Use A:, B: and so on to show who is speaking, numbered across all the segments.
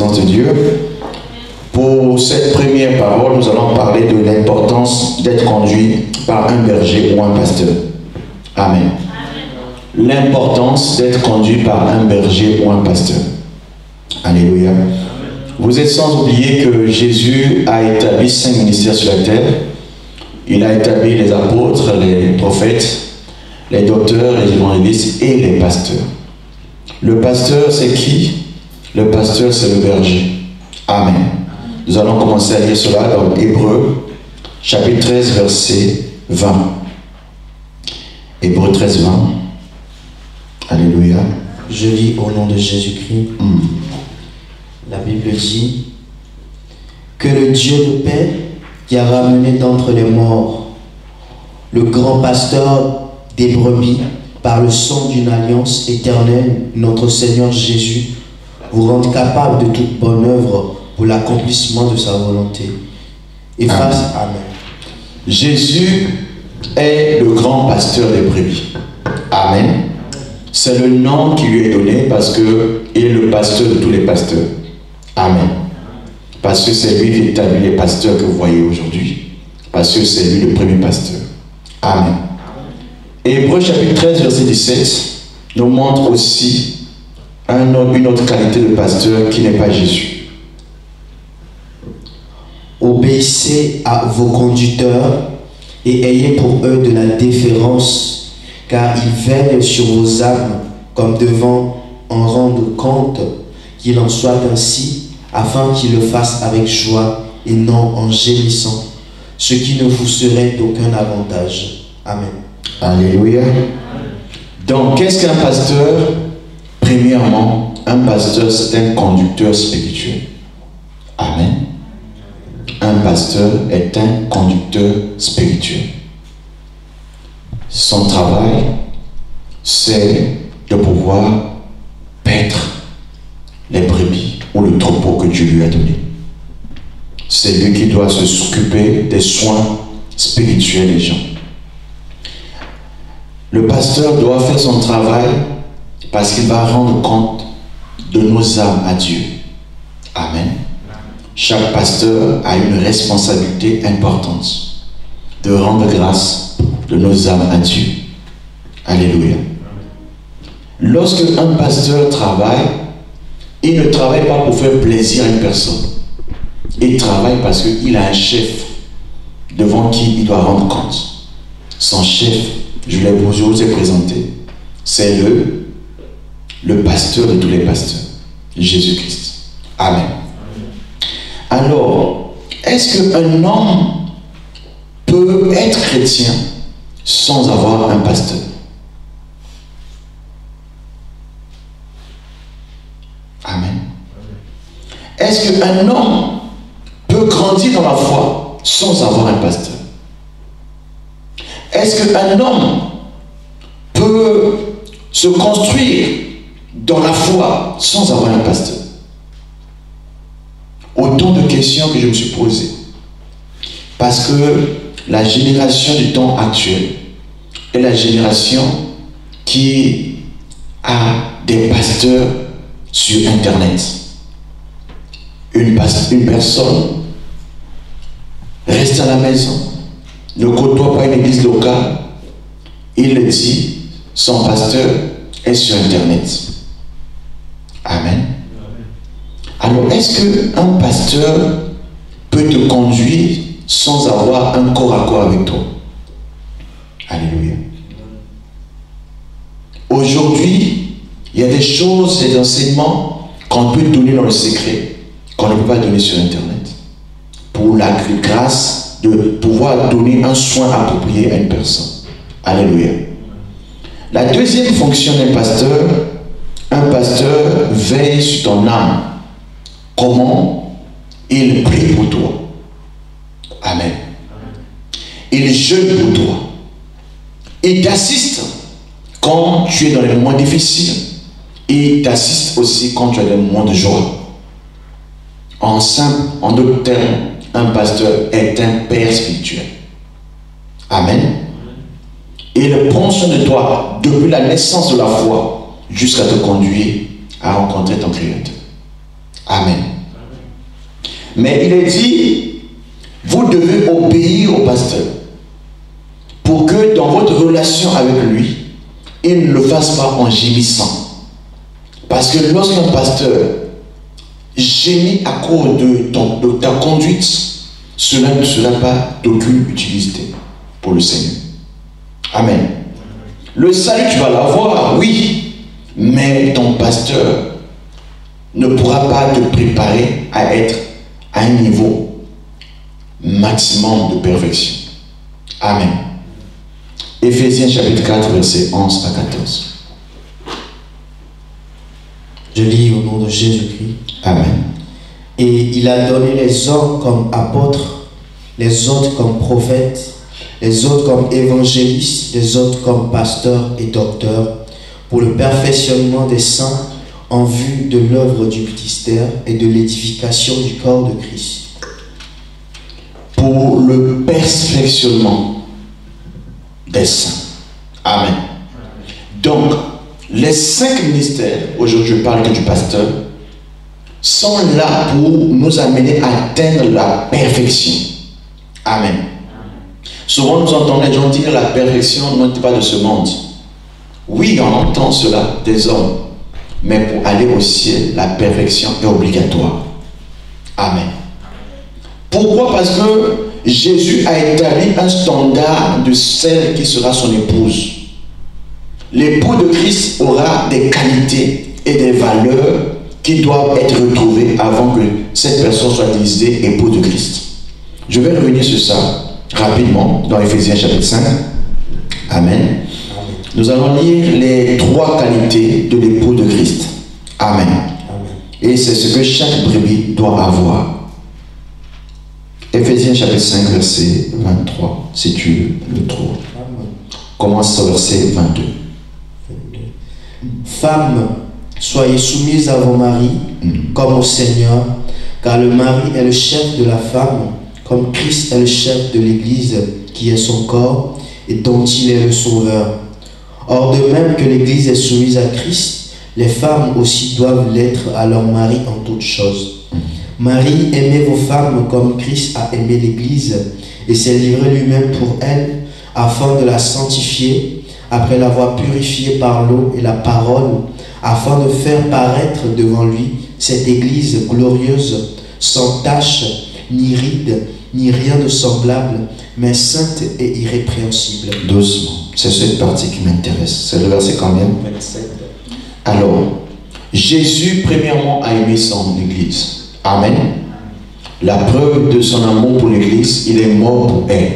A: présence de Dieu. Pour cette première parole, nous allons parler de l'importance d'être conduit par un berger ou un pasteur. Amen. L'importance d'être conduit par un berger ou un pasteur. Alléluia. Vous êtes sans oublier que Jésus a établi 5 ministères sur la terre. Il a établi les apôtres, les prophètes, les docteurs, les évangélistes et les pasteurs. Le pasteur, c'est qui? Le pasteur, c'est le berger. Amen. Nous allons commencer à lire cela dans Hébreux, chapitre 13, verset 20. Hébreux 13, 20. Alléluia.
B: Je lis au nom de Jésus-Christ. La Bible dit que le Dieu de paix qui a ramené d'entre les morts le grand pasteur des brebis par le sang d'une alliance éternelle, notre Seigneur Jésus, vous rende capable de toute bonne œuvre pour l'accomplissement de sa volonté. Et face Amen.
A: Jésus est le grand pasteur des brebis. Amen. C'est le nom qui lui est donné parce qu'il est le pasteur de tous les pasteurs. Amen. Parce que c'est lui qui établit les pasteurs que vous voyez aujourd'hui. Parce que c'est lui le premier pasteur. Amen. Hébreux chapitre 13, verset 17 nous montre aussi une autre qualité de pasteur qui n'est pas Jésus.
B: Obéissez à vos conducteurs et ayez pour eux de la déférence, car ils veillent sur vos âmes comme devant en rendre compte, qu'il en soit ainsi, afin qu'ils le fassent avec joie et non en gémissant, ce qui ne vous serait d'aucun avantage. Amen.
A: Alléluia. Donc, qu'est-ce qu'un pasteur? Premièrement, un pasteur, c'est un conducteur spirituel. Amen. Un pasteur est un conducteur spirituel. Son travail, c'est de pouvoir paître les brebis ou le troupeau que Dieu lui a donné. C'est lui qui doit s'occuper des soins spirituels des gens. Le pasteur doit faire son travail parce qu'il va rendre compte de nos âmes à Dieu. Amen. Chaque pasteur a une responsabilité importante de rendre grâce de nos âmes à Dieu. Alléluia. Lorsque un pasteur travaille, il ne travaille pas pour faire plaisir à une personne. Il travaille parce qu'il a un chef devant qui il doit rendre compte. Son chef, je vous ai présenté, c'est le pasteur de tous les pasteurs, Jésus-Christ. Amen. Alors, est-ce qu'un homme peut être chrétien sans avoir un pasteur? Amen. Est-ce qu'un homme peut grandir dans la foi sans avoir un pasteur? Est-ce qu'un homme peut se construire dans la foi sans avoir un pasteur? Autant de questions que je me suis posées. Parce que la génération du temps actuel est la génération qui a des pasteurs sur Internet. Une personne reste à la maison, ne côtoie pas une église locale, il le dit, son pasteur est sur Internet. Amen. Alors, est-ce qu'un pasteur peut te conduire sans avoir un corps à corps avec toi? Alléluia. Aujourd'hui, il y a des choses, des enseignements qu'on peut donner dans le secret, qu'on ne peut pas donner sur Internet. Pour la grâce de pouvoir donner un soin approprié à une personne. Alléluia. La deuxième fonction d'un pasteur, un pasteur veille sur ton âme. Comment? Il prie pour toi. Amen. Il jeûne pour toi. Il t'assiste quand tu es dans les moments difficiles. Et il t'assiste aussi quand tu as des moments de joie. En d'autres termes, un pasteur est un père spirituel. Amen. Et il prend soin de toi depuis la naissance de la foi jusqu'à te conduire à rencontrer ton Créateur. Amen. Mais il est dit, vous devez obéir au pasteur pour que dans votre relation avec lui, il ne le fasse pas en gémissant. Parce que lorsqu'un pasteur gémit à cause de ta conduite, cela ne sera pas d'aucune utilité pour le Seigneur. Amen. Le salut, tu vas l'avoir, oui, mais ton pasteur ne pourra pas te préparer à être à un niveau maximum de perfection. Amen. Éphésiens chapitre 4, versets 11 à 14.
B: Je lis au nom de Jésus-Christ.
A: Amen.
B: Et il a donné les uns comme apôtres, les autres comme prophètes, les autres comme évangélistes, les autres comme pasteurs et docteurs, pour le perfectionnement des saints en vue de l'œuvre du ministère et de l'édification du corps de Christ.
A: Pour le perfectionnement des saints. Amen. Donc, les 5 ministères, aujourd'hui je parle que du pasteur, sont là pour nous amener à atteindre la perfection. Amen. Souvent nous entendons les gens dire la perfection n'est pas de ce monde. Oui, on entend cela des hommes. Mais pour aller au ciel, la perfection est obligatoire. Amen. Pourquoi? Parce que Jésus a établi un standard de celle qui sera son épouse. L'époux de Christ aura des qualités et des valeurs qui doivent être retrouvées avant que cette personne soit décidée époux de Christ. Je vais revenir sur ça rapidement dans Éphésiens chapitre 5. Amen. Nous allons lire les 3 qualités de l'époux de Christ. Amen. Et c'est ce que chaque brebis doit avoir. Éphésiens chapitre 5, verset 23, si tu le trouves. Commence au verset 22.
B: Femmes, soyez soumises à vos maris, comme au Seigneur, car le mari est le chef de la femme, comme Christ est le chef de l'Église, qui est son corps, et dont il est le sauveur. Or, de même que l'Église est soumise à Christ, les femmes aussi doivent l'être à leur mari en toutes choses. Marie, aimez vos femmes comme Christ a aimé l'Église et s'est livré lui-même pour elle, afin de la sanctifier, après l'avoir purifiée par l'eau et la parole, afin de faire paraître devant lui cette Église glorieuse, sans tache, ni ride, ni rien de semblable, mais sainte et irrépréhensible.
A: Doucement, c'est cette partie qui m'intéresse. C'est le verset combien?
B: 27.
A: Alors, Jésus, premièrement, a aimé son Église. Amen. La preuve de son amour pour l'Église, il est mort pour elle.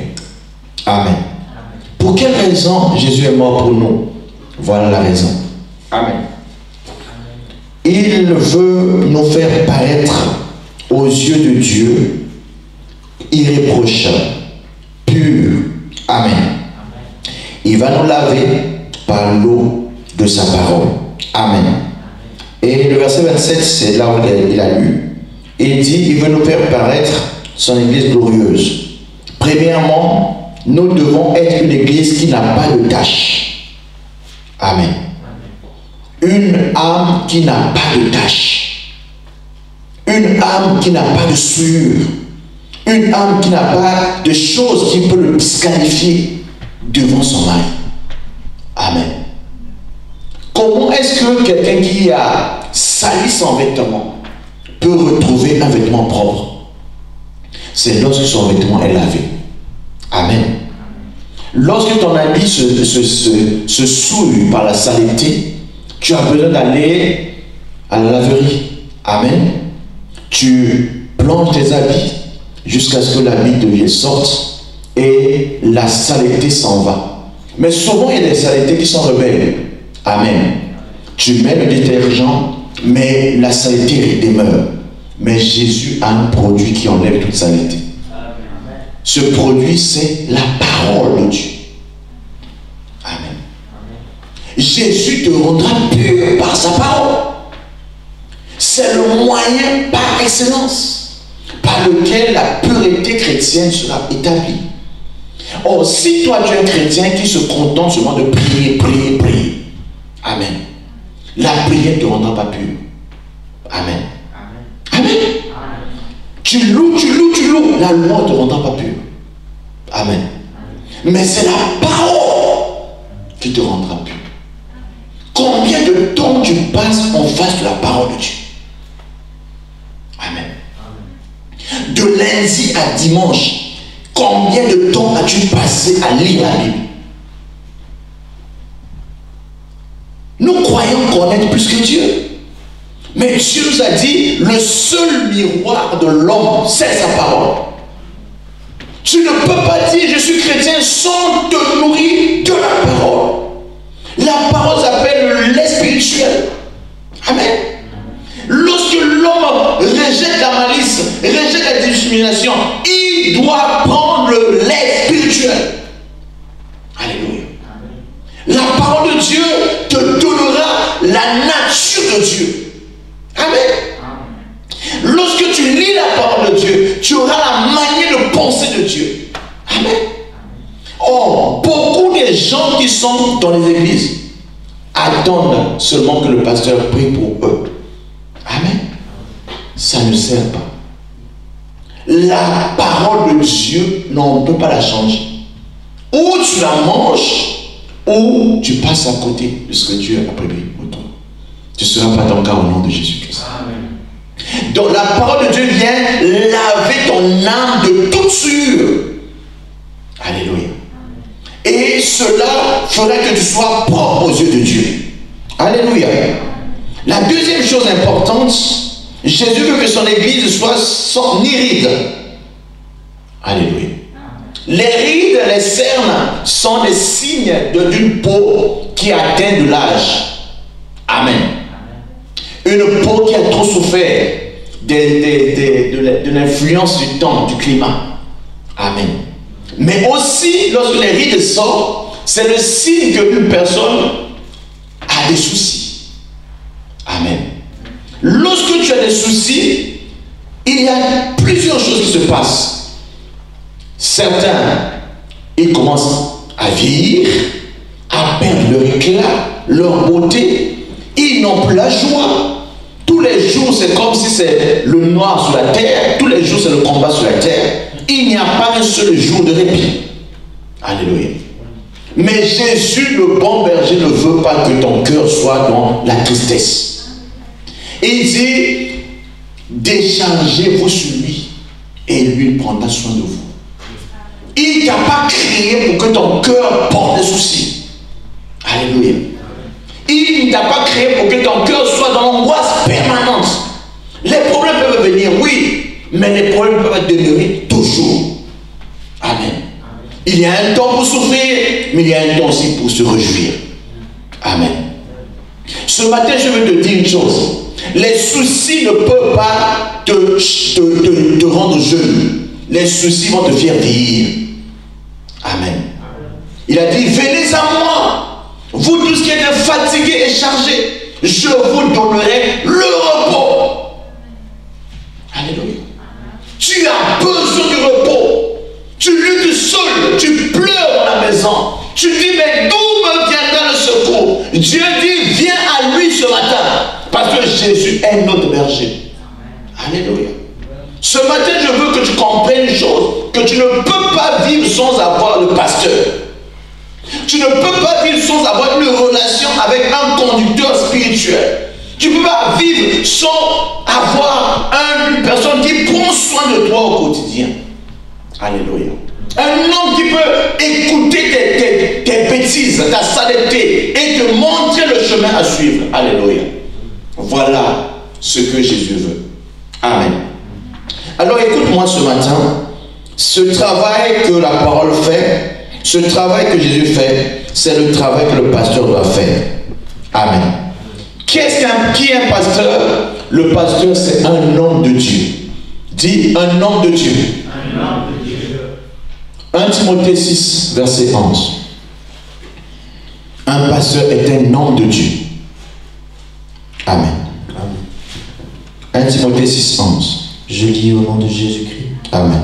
A: Amen. Pour quelle raison Jésus est mort pour nous? Voilà la raison. Amen. Il veut nous faire paraître aux yeux de Dieu irréprochable, pur. Amen. Il va nous laver par l'eau de sa parole. Amen. Et le verset 27, c'est là où il a lu. Il dit, il veut nous faire paraître son Église glorieuse. Premièrement, nous devons être une Église qui n'a pas de tâche. Amen. Une âme qui n'a pas de tâche. Une âme qui n'a pas de souillure. Une âme qui n'a pas de choses qui peut le disqualifier devant son mari. Amen. Comment est-ce que quelqu'un qui a sali son vêtement peut retrouver un vêtement propre? C'est lorsque son vêtement est lavé. Amen. Lorsque ton habit se souille par la saleté, tu as besoin d'aller à la laverie. Amen. Tu plonges tes habits jusqu'à ce que l'habit devienne sorte et la saleté s'en va. Mais souvent, il y a des saletés qui sont rebelles. Amen. Tu mets le détergent, mais la saleté demeure. Mais Jésus a un produit qui enlève toute saleté. Ce produit, c'est la parole de Dieu. Amen. Jésus te rendra pur par sa parole. C'est le moyen par excellence par lequel la pureté chrétienne sera établie. Or, si toi tu es un chrétien qui se contente seulement de prier, prier, prier, amen, la prière ne te rendra pas pur. Amen. Amen. Tu loues. La loi ne te rendra pas pur. Amen. Mais c'est la parole qui te rendra pur. Combien de temps tu passes en face de la parole de Dieu? Amen. De lundi à dimanche, combien de temps as-tu passé à lire la Bible? Nous croyons connaître plus que Dieu. Mais Dieu nous a dit, le seul miroir de l'homme, c'est sa parole. Tu ne peux pas dire, je suis chrétien sans te nourrir de la parole. La parole s'appelle le lait spirituel. Amen. Lorsque l'homme rejette la malice, rejette la discrimination, il doit prendre le lait spirituel. Alléluia. La parole de Dieu te donnera la nature de Dieu. Amen. Lorsque tu lis la parole de Dieu, tu auras la manière de penser de Dieu. Amen. Or, beaucoup de gens qui sont dans les églises attendent seulement que le pasteur prie pour eux. Amen. Ça ne sert pas. La parole de Dieu, non, on ne peut pas la changer. Ou tu la manges, ou tu passes à côté de ce que Dieu a prévu pour toi. Tu ne seras pas ton cas au nom de Jésus-Christ. Donc la parole de Dieu vient laver ton âme de toute souillure. Alléluia. Et cela fera que tu sois propre aux yeux de Dieu. Alléluia. La deuxième chose importante, Jésus veut que son église soit sans ni rides. Alléluia. Les rides, les cernes sont des signes d'une peau qui atteint de l'âge. Amen. Une peau qui a trop souffert de l'influence du temps, du climat. Amen. Mais aussi, lorsque les rides sortent, c'est le signe qu'une personne a des soucis. Amen. Lorsque tu as des soucis, il y a plusieurs choses qui se passent. Certains, ils commencent à vieillir, à perdre leur éclat, leur beauté. Ils n'ont plus la joie. Tous les jours, c'est comme si c'est le noir sur la terre. Tous les jours, c'est le combat sur la terre. Il n'y a pas un seul jour de répit. Alléluia. Mais Jésus, le bon berger, ne veut pas que ton cœur soit dans la tristesse. Il dit, déchargez-vous sur lui et lui prendra soin de vous. Il ne t'a pas créé pour que ton cœur porte des soucis. Alléluia. Il ne t'a pas créé pour que ton cœur soit dans l'angoisse permanente. Les problèmes peuvent venir, oui, mais les problèmes peuvent demeurer toujours. Amen. Il y a un temps pour souffrir, mais il y a un temps aussi pour se réjouir. Amen. Ce matin, je veux te dire une chose. Les soucis ne peuvent pas te rendre jeune. Les soucis vont te faire vieillir. Amen. Il a dit, venez à moi, vous tous qui êtes fatigués et chargés, je vous donnerai le repos. Alléluia. Tu as besoin du repos. Tu luttes seul, tu pleures dans la maison. Tu dis, mais d'où me viendra le secours? Dieu dit, viens à lui ce matin, parce que Jésus est notre berger. Alléluia. Ce matin, je veux que tu comprennes une chose, que tu ne peux pas vivre sans avoir le pasteur. Tu ne peux pas vivre sans avoir une relation avec un conducteur spirituel. Tu ne peux pas vivre sans avoir une personne qui prend soin de toi au quotidien. Alléluia. Un homme qui peut écouter tes bêtises, ta saleté et te montrer le chemin à suivre. Alléluia. Voilà ce que Jésus veut. Amen. Alors écoute-moi ce matin, ce travail que la parole fait, ce travail que Jésus fait, c'est le travail que le pasteur doit faire. Amen. Qui est un pasteur? Le pasteur, c'est un homme de Dieu. Dis un homme de Dieu. Un homme de Dieu. 1 Timothée 6, verset 11. Un pasteur est un homme de Dieu. Amen. 1 Timothée 6, 11.
B: Je lis au nom de Jésus-Christ.
A: Amen.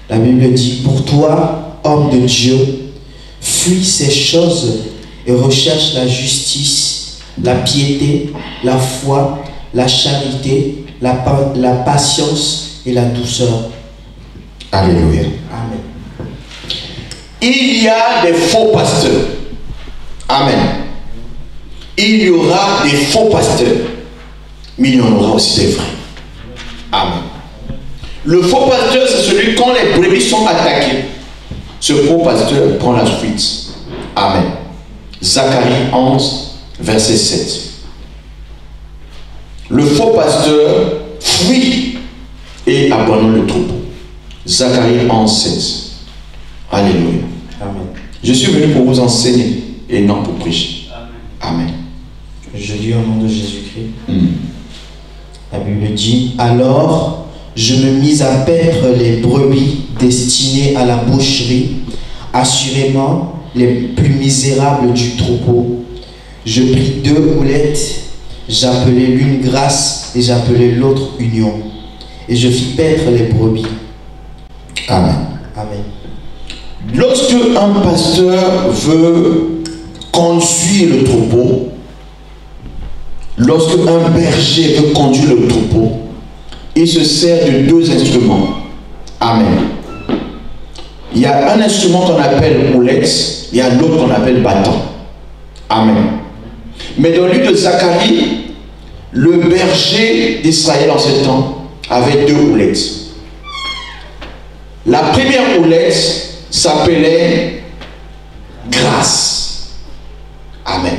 B: La Bible dit, pour toi, homme de Dieu, fuis ces choses et recherche la justice, la piété, la foi, la charité, la patience et la douceur.
A: Alléluia.
B: Amen.
A: Il y a des faux pasteurs. Amen. Il y aura des faux pasteurs. Mais il y en aura aussi des vrais. Amen. Le faux pasteur, c'est celui quand les brebis sont attaquées. Ce faux pasteur prend la fuite. Amen. Zacharie 11, verset 7. Le faux pasteur fuit et abandonne le troupeau. Zacharie 11, 7. Alléluia.
B: Amen.
A: Je suis venu pour vous enseigner et non pour prêcher. Amen.
B: Je lis au nom de Jésus-Christ. La Bible dit: alors je me mis à paître les brebis destinées à la boucherie, assurément les plus misérables du troupeau. Je pris 2 houlettes, j'appelai l'une grâce et j'appelai l'autre union. Et je fis paître les brebis.
A: Amen.
B: Amen.
A: Lorsque un pasteur veut conduire le troupeau, lorsque un berger veut conduire le troupeau, il se sert de 2 instruments. Amen. Il y a un instrument qu'on appelle houlette, il y a l'autre qu'on appelle bâton. Amen. Mais dans le livre de Zacharie, le berger d'Israël en ce temps avait 2 houlettes. La première houlette s'appelait grâce. Amen.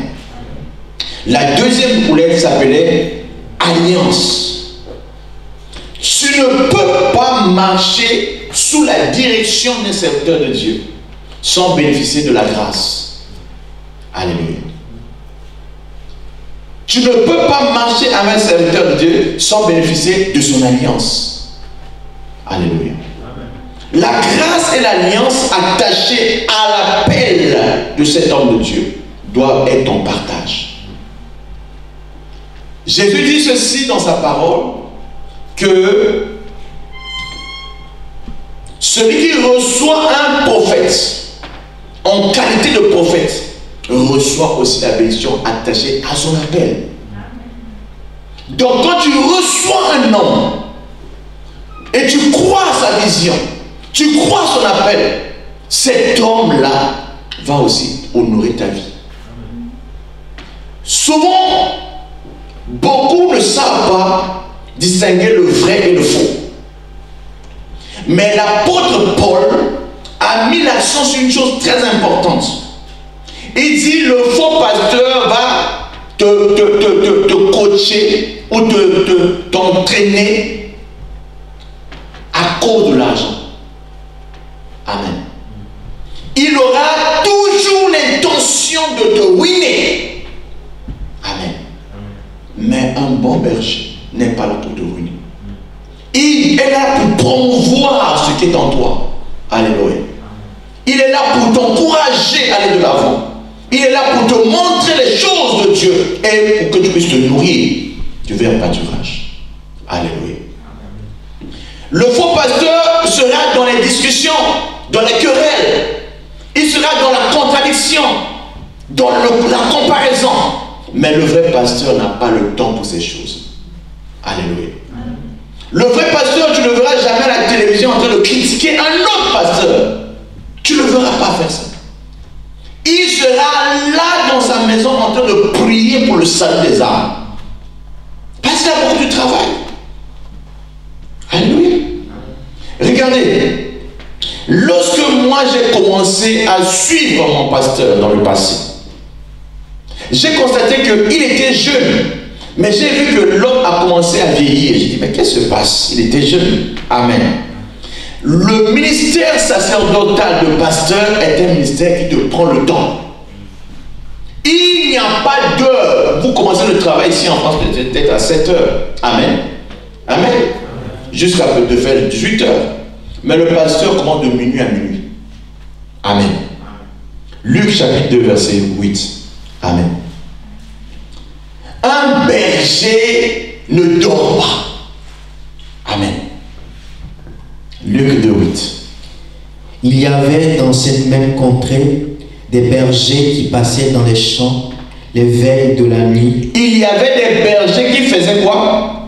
A: La deuxième houlette s'appelait alliance. Tu ne peux pas marcher sous la direction d'un serviteur de Dieu sans bénéficier de la grâce. Alléluia. Tu ne peux pas marcher avec un serviteur de Dieu sans bénéficier de son alliance. Alléluia. La grâce et l'alliance attachées à l'appel de cet homme de Dieu doivent être ton partage. Jésus dit ceci dans sa parole, que celui qui reçoit un prophète en qualité de prophète reçoit aussi la bénédiction attachée à son appel. Donc quand tu reçois un homme et tu crois à sa vision, tu crois à son appel, cet homme-là va aussi honorer ta vie. Souvent, beaucoup ne savent pas distinguer le vrai et le faux. Mais l'apôtre Paul a mis l'accent sur une chose très importante. Il dit: le faux pasteur va te coacher ou t'entraîner à cause de l'argent. Amen. Il aura toujours l'intention de te ruiner. Amen. Mais un bon berger n'est pas là pour te ruiner. Il est là pour promouvoir ce qui est en toi. Alléluia. Il est là pour t'encourager à aller de l'avant. Il est là pour te montrer les choses de Dieu et pour que tu puisses te nourrir du verbe pâturage. Alléluia. Le faux pasteur sera dans les discussions, dans les querelles. Il sera dans la contradiction, dans la comparaison. Mais le vrai pasteur n'a pas le temps pour ces choses. Alléluia. Le vrai pasteur, tu ne le verras jamais à la télévision en train de critiquer un autre pasteur. Tu ne le verras pas faire ça. Il sera là dans sa maison en train de prier pour le salut des âmes. Parce qu'il y a beaucoup de travail. Alléluia. Regardez, lorsque moi j'ai commencé à suivre mon pasteur dans le passé, j'ai constaté qu'il était jeune, mais j'ai vu que l'homme a commencé à vieillir. J'ai dit: mais qu'est-ce qui se passe? Il était jeune. Amen. Le ministère sacerdotal de pasteur est un ministère qui te prend le temps. Il n'y a pas d'heure. Vous commencez le travail ici en France peut-être à 7 heures. Amen. Amen. Jusqu'à peut-être faire 18 heures. Mais le pasteur commence de minuit à minuit. Amen. Luc chapitre 2 verset 8. Amen. Un berger ne dort pas. Amen. Luc 2, 8.
B: Il y avait dans cette même contrée des bergers qui passaient dans les champs les veilles de la nuit.
A: Il y avait des bergers qui faisaient quoi?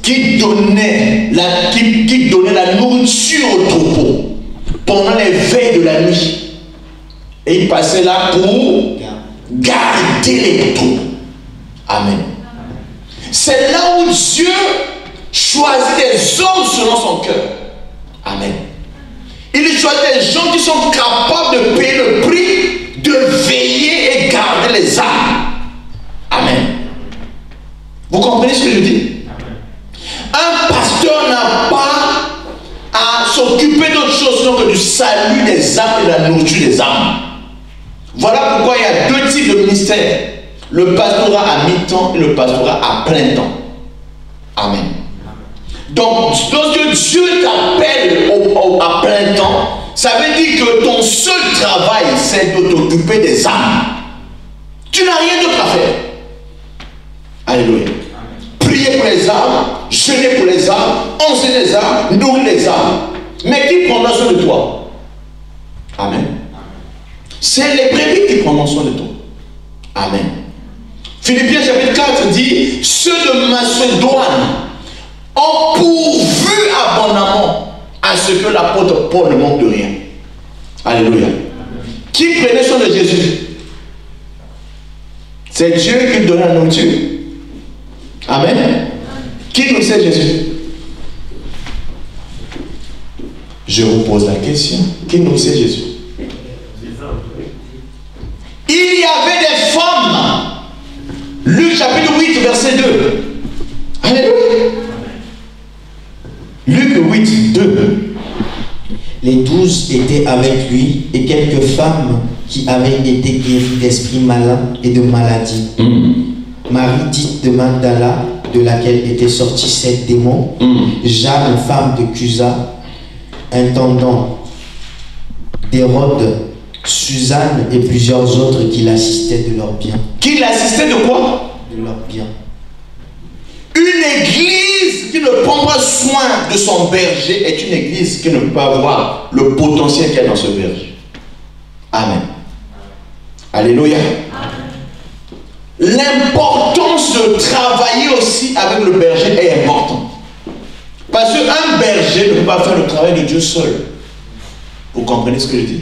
A: qui donnait la nourriture au troupeau pendant les veilles de la nuit. Et il passait là pour garder les troupeaux. Amen. C'est là où Dieu choisit des hommes selon son cœur. Amen. Il choisit des gens qui sont capables de payer le prix, de veiller et garder les âmes. Amen. Vous comprenez ce que je dis? Un pasteur n'a pas à s'occuper d'autre chose que du salut des âmes et de la nourriture des âmes. Voilà pourquoi il y a deux types de ministères. Le pastorat à mi-temps et le pastorat à plein temps. Amen. Donc, lorsque Dieu t'appelle à plein temps, ça veut dire que ton seul travail, c'est de t'occuper des âmes. Tu n'as rien d'autre à faire. Alléluia. Prier pour les âmes, jeûner pour les âmes, enseigner les âmes, nourrir les âmes. Mais qui prendra soin de toi? Amen. C'est les brebis qui prendront soin de toi. Amen. Philippiens chapitre 4 dit: ceux de Macédoine ont pourvu abondamment à ce que l'apôtre Paul ne manque de rien. Alléluia. Qui prenait soin de Jésus? C'est Dieu qui lui donnait la nourriture. Amen. Qui nourrissait Jésus? Je vous pose la question. Qui nourrissait Jésus? Il y avait des femmes. Luc chapitre 8 verset 2. Alléluia. Luc 8, 2.
B: Les 12 étaient avec lui et quelques femmes qui avaient été guéries d'esprits malins et de maladies. Marie dite de Magdala, de laquelle étaient sortis 7 démons. Jeanne, femme de Cusa, intendant d'Hérode, Suzanne et plusieurs autres qui l'assistaient de leurs biens.
A: Qui l'assistaient de quoi?
B: De leurs biens.
A: Une église qui ne prend pas soin de son berger est une église qui ne peut pas avoir le potentiel qu'il y a dans ce berger. Amen. Alléluia. L'importance de travailler aussi avec le berger est importante. Parce qu'un berger ne peut pas faire le travail de Dieu seul. Vous comprenez ce que je dis?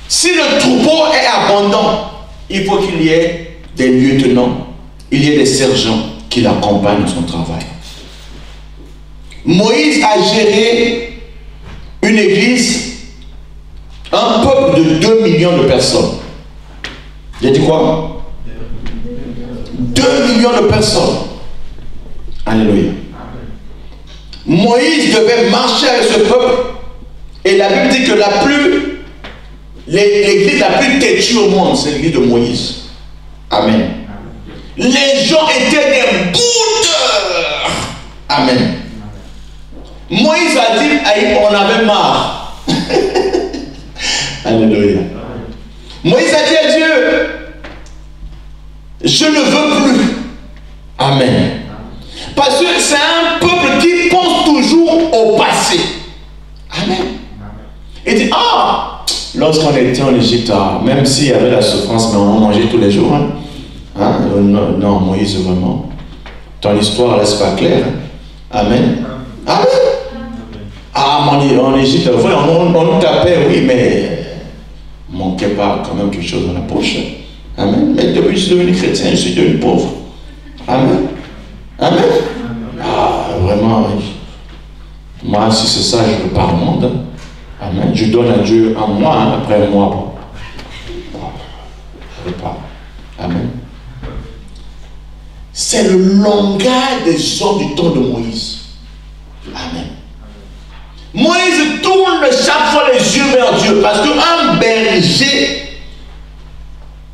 A: Si le troupeau est abondant, il faut qu'il y ait des lieutenants, il y ait des sergents qui l'accompagnent dans son travail. Moïse a géré une église, un peuple de 2 millions de personnes. Il a dit quoi? 2 millions de personnes. Alléluia. Moïse devait marcher avec ce peuple. Et la Bible dit que l'église la plus têtue au monde, c'est l'église de Moïse. Amen. Les gens étaient des boudeurs. Amen. Moïse a dit, on avait marre. Alléluia. Moïse a dit à Dieu, je ne veux plus. Amen. Parce que c'est un peuple qui pense toujours au passé. Amen. Il dit, lorsqu'on était en Égypte, même s'il y avait la souffrance, mais on mangeait tous les jours. Non, Moïse, vraiment. Ton histoire, là, c'est pas clair. Amen. Amen. En Égypte, on tapait, oui, mais on manquait pas quand même quelque chose dans la poche. Amen. Mais depuis que je suis devenu chrétien, je suis devenu pauvre. Amen. Amen. Vraiment, moi, si c'est ça, je ne veux pas au monde. Amen. Je donne à Dieu un mois, après un mois. Je ne veux pas. Amen. C'est le langage des hommes du temps de Moïse. Amen. Moïse tourne chaque fois les yeux vers Dieu parce qu'un berger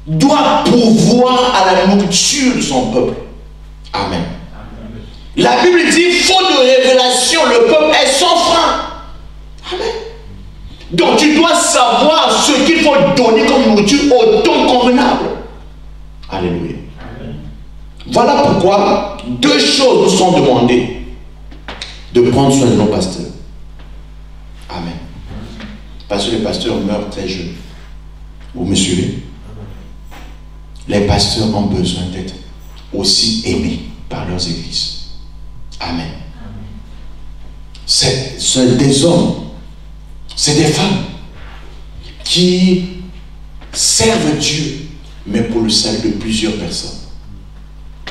A: doit pourvoir à la nourriture de son peuple. Amen. La Bible dit, faute de révélation, le peuple est sans frein. Amen. Donc tu dois savoir ce qu'il faut donner comme nourriture au temps convenable. Alléluia. Voilà pourquoi 2 choses nous sont demandées. De prendre soin de nos pasteurs. Amen. Parce que les pasteurs meurent très jeunes. Vous me suivez? Les pasteurs ont besoin d'être aussi aimés. par leurs églises. Amen. C'est des hommes, c'est des femmes qui servent Dieu, mais pour le salut de plusieurs personnes.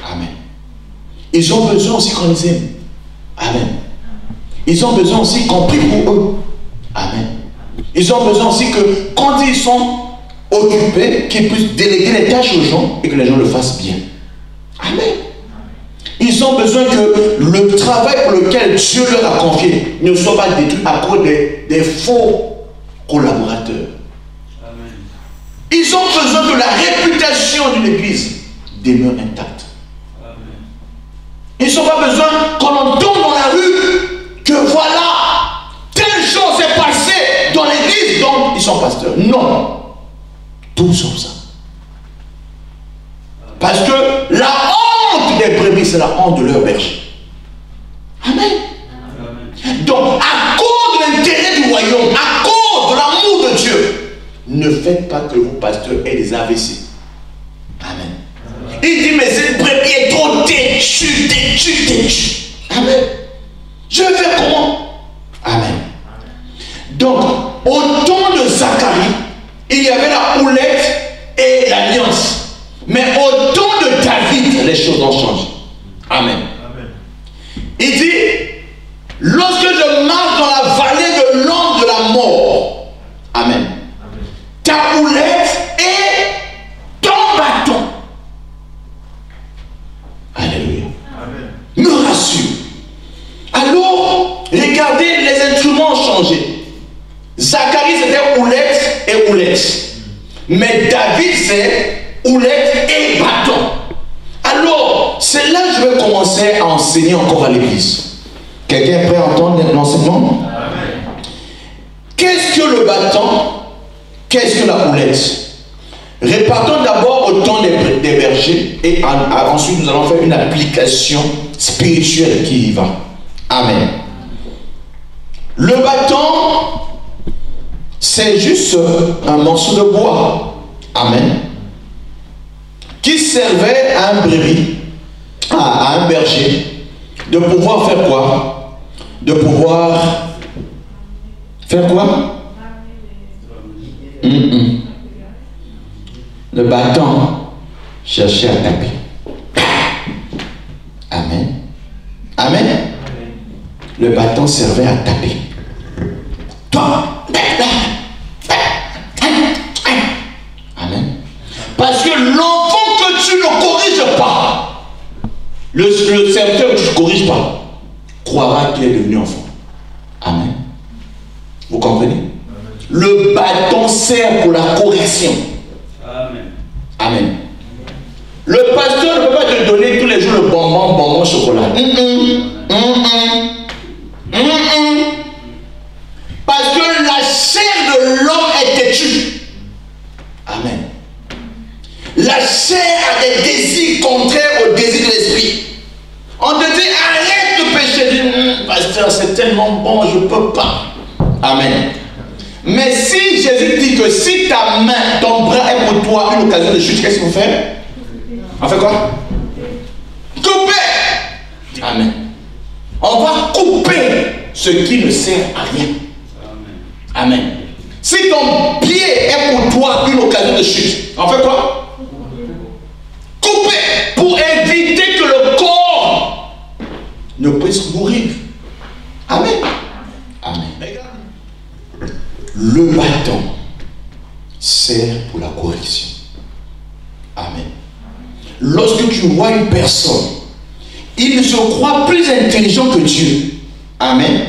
A: Amen. Ils ont besoin aussi qu'on les aime. Amen. Ils ont besoin aussi qu'on prie pour eux. Amen. Ils ont besoin aussi que quand ils sont occupés, qu'ils puissent déléguer les tâches aux gens et que les gens le fassent bien. Amen. Ils ont besoin que le travail pour lequel Dieu leur a confié ne soit pas détruit à cause des faux collaborateurs. Amen. Ils ont besoin que la réputation d'une église demeure intacte. Amen. Ils n'ont pas besoin qu'on entende dans la rue que voilà, telle chose est passée dans l'église dont ils sont pasteurs. Non. Tout sauf ça. Parce que la honte des brebis, c'est la honte de leur berger. Amen. Amen. Donc, à cause de l'intérêt du royaume, à cause de l'amour de Dieu, ne faites pas que vos pasteurs aient des AVC. Amen. Amen. Il dit, mais cette brebis est trop têtue. Amen. Je vais faire comment? Amen. Donc, au temps de Zacharie, il y avait la houlette et l'alliance. Mais au temps de David, les choses ont changé. Amen. Amen. Il dit, lorsque je marche dans la vallée de l'ombre de la mort, Amen. Amen. Ta houlette et ton bâton, alléluia, Amen, me rassure. Alors, regardez, les instruments ont changé. Zacharie, c'était houlette et houlette. Mais David, c'est houlette et bâton. Alors, c'est là que je vais commencer à enseigner encore à l'église. Quelqu'un est prêt à entendre l'enseignement? Qu'est-ce que le bâton? Qu'est-ce que la houlette? Répartons d'abord au temps des bergers et ensuite nous allons faire une application spirituelle qui y va. Amen. Le bâton, c'est juste un morceau de bois. Amen. Qui servait à un brebis, à un berger, de pouvoir faire quoi? De pouvoir faire quoi? Le bâton cherchait à taper. Amen. Amen. Le bâton servait à taper. Toi, amen. Parce que l'enfant que tu ne corriges pas, le serviteur que tu ne corriges pas, croira qu'il est devenu enfant. Amen. Vous comprenez? Amen. Le bâton sert pour la correction. Amen. Amen. Le pasteur ne peut pas te donner tous les jours le bonbon chocolat. Parce que la chair de l'homme est têtue. Amen. La chair a des désirs contraires au désir de l'esprit. On te dit arrête de pécher. Pasteur, c'est tellement bon, je ne peux pas. Amen. Mais si Jésus dit que si ta main, ton bras est pour toi une occasion de chute, qu'est-ce qu'il faut faire? On fait quoi? Couper. Amen. On va couper ce qui ne sert à rien. Amen. Si ton pied est pour toi une occasion de chute, on fait quoi? Couper pour éviter que le corps ne puisse mourir. Amen. Amen. Le bâton sert pour la correction. Amen. Lorsque tu vois une personne, il se croit plus intelligent que Dieu. Amen.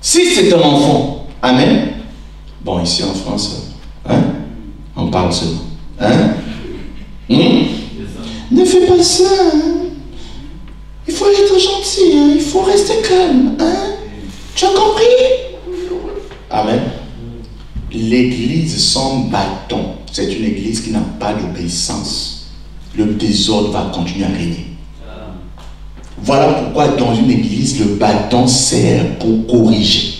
A: Si c'est un enfant, amen. Bon, ici en France, hein, on parle seulement. Hein? Ne fais pas ça. Hein? Il faut être gentil. Hein? Il faut rester calme. Hein? Tu as compris? Amen. L'église sans bâton, c'est une église qui n'a pas d'obéissance. Le désordre va continuer à régner. Voilà pourquoi dans une église, le bâton sert pour corriger.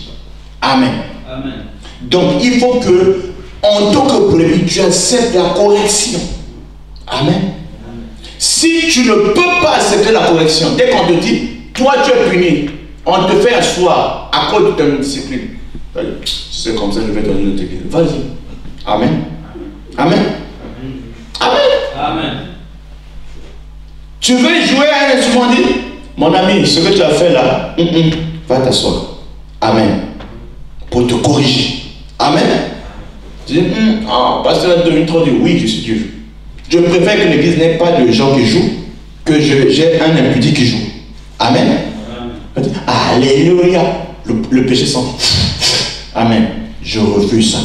A: Amen. Amen. Donc il faut que, en tant que brebis, tu acceptes la correction. Amen. Amen. Si Si tu ne peux pas accepter la correction, dès qu'on te dit, toi tu es puni, on te fait asseoir à cause de ton discipline. C'est comme ça que je vais donner notre église. Vas-y. Amen. Amen. Amen.
C: Amen.
A: Tu veux jouer à un instrument, dit, mon ami, ce que tu as fait là, va t'asseoir. Amen. Pour te corriger. Amen. Tu dis, pasteur devine trop dur. Oui, je suis Dieu. Je préfère que l'église n'ait pas de gens qui jouent que j'ai un impudique qui joue. Amen. Amen. Alléluia. Le péché s'en. Amen. Je refuse ça.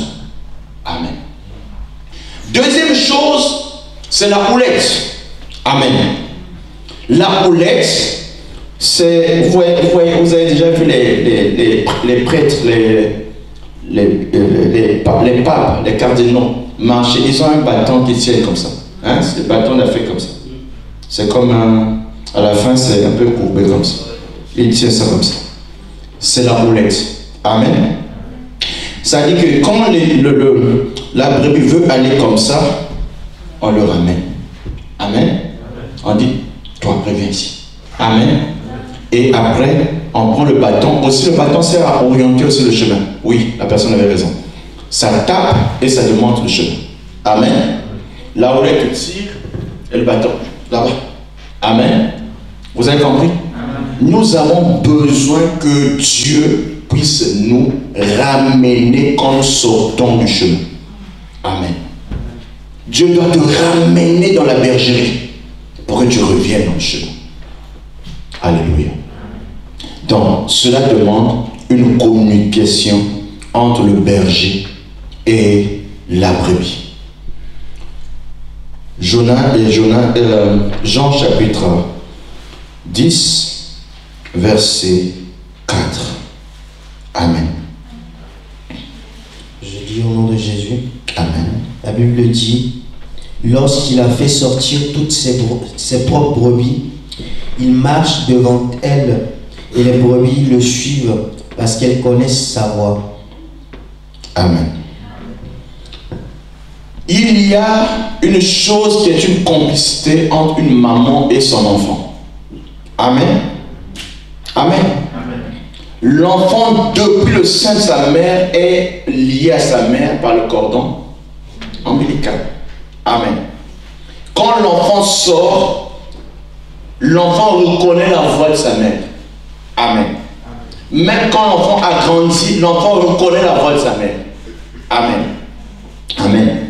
A: Amen. Deuxième chose, c'est la houlette. Amen. La houlette, c'est, vous avez déjà vu les prêtres, les papes, les cardinaux marcher. Ils ont un bâton qui tient comme ça. Hein? C'est le bâton d'Afrique comme ça. C'est comme à la fin, c'est un peu courbé comme ça. Il tient ça comme ça. C'est la houlette. Amen. Ça dit que quand la brebis veut aller comme ça, on le ramène. Amen. On dit, toi, reviens ici. Amen. Et après, on prend le bâton. Aussi, le bâton sert à orienter aussi le chemin. Oui, la personne avait raison. Ça tape et ça démontre le chemin. Amen. Là où elle tire, et le bâton, là-bas. Amen. Vous avez compris? Nous avons besoin que Dieu puisse nous ramener quand nous sortons du chemin. Amen. Dieu doit te ramener dans la bergerie pour que tu reviennes dans le chemin. Alléluia. Donc, cela demande une communication entre le berger et la brebis. Jean chapitre 10, verset 4. Amen.
B: Je dis au nom de Jésus.
A: Amen.
B: La Bible dit, lorsqu'il a fait sortir toutes ses propres brebis, il marche devant elles et les brebis le suivent parce qu'elles connaissent sa voix.
A: Amen. Il y a une chose qui est une complicité entre une maman et son enfant. Amen. Amen. L'enfant, depuis le sein de sa mère, est lié à sa mère par le cordon ombilical. Amen. Quand l'enfant sort, l'enfant reconnaît la voix de sa mère. Amen. Même quand l'enfant a grandi, l'enfant reconnaît la voix de sa mère. Amen. Amen.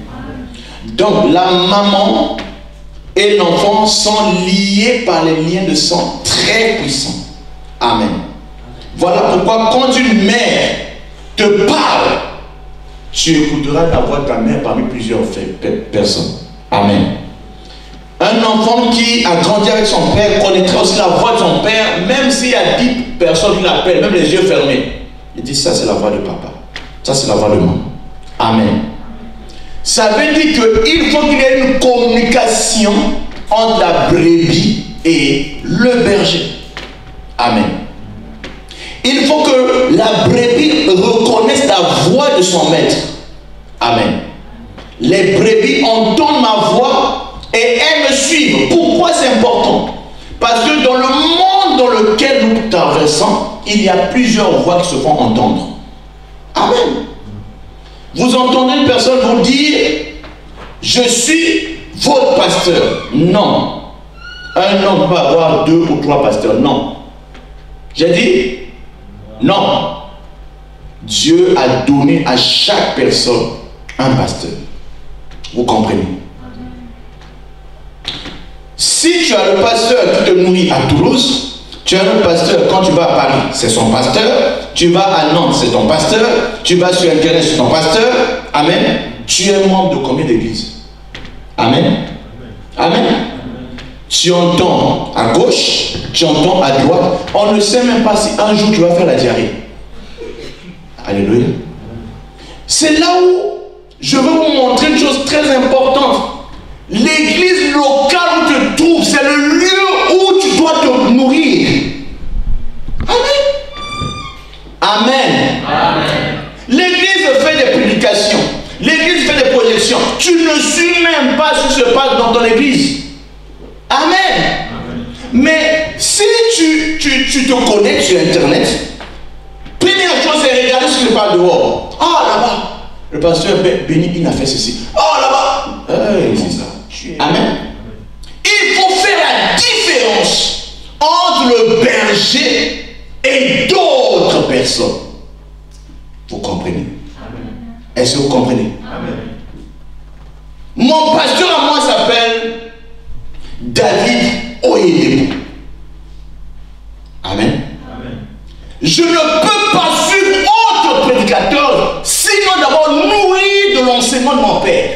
A: Donc la maman et l'enfant sont liés par les liens de sang très puissants. Amen. Voilà pourquoi quand une mère te parle, tu écouteras la voix de ta mère parmi plusieurs personnes. Amen. Un enfant qui a grandi avec son père connaîtra aussi la voix de son père, même s'il y a 10 personnes qui l'appellent, même les yeux fermés. Il dit, ça c'est la voix de papa. Ça c'est la voix de maman. Amen. Ça veut dire qu'il faut qu'il y ait une communication entre la brebis et le berger. Amen. Il faut que la brebis reconnaisse la voix de son maître. Amen. Les brebis entendent ma voix et elles me suivent. Pourquoi c'est important? Parce que dans le monde dans lequel nous traversons, il y a plusieurs voix qui se font entendre. Amen. Vous entendez une personne vous dire, je suis votre pasteur. Non. Un homme peut avoir 2 ou 3 pasteurs. Non. J'ai dit, non. Dieu a donné à chaque personne un pasteur. Vous comprenez? Si tu as le pasteur qui te nourrit à Toulouse, tu as le pasteur quand tu vas à Paris, c'est son pasteur. Tu vas à Nantes, c'est ton pasteur. Tu vas sur Internet, c'est ton pasteur. Amen. Tu es membre de combien d'églises? Amen. Amen. Tu entends à gauche, tu entends à droite. On ne sait même pas si un jour tu vas faire la diarrhée. Alléluia. C'est là où je veux vous montrer une chose très importante. L'église locale où tu te trouves, c'est le lieu où tu dois te nourrir. Amen. Amen. Amen. L'église fait des prédications. L'église fait des projections. Tu ne suis même pas ce qui se passe dans ton église. Amen. tu te connectes sur Internet, première chose, c'est regarder ce qui se passe dehors. Ah, là-bas, le pasteur Béni, il a fait ceci. Ah, là-bas, c'est ça. Amen. Il faut faire la différence entre le berger et d'autres personnes. Vous comprenez? Est-ce que vous comprenez? Amen. Mon pasteur à moi s'appelle David Oyedebo. Amen. Amen. Je ne peux pas suivre autre prédicateur, sinon d'abord nourri de l'enseignement de mon père.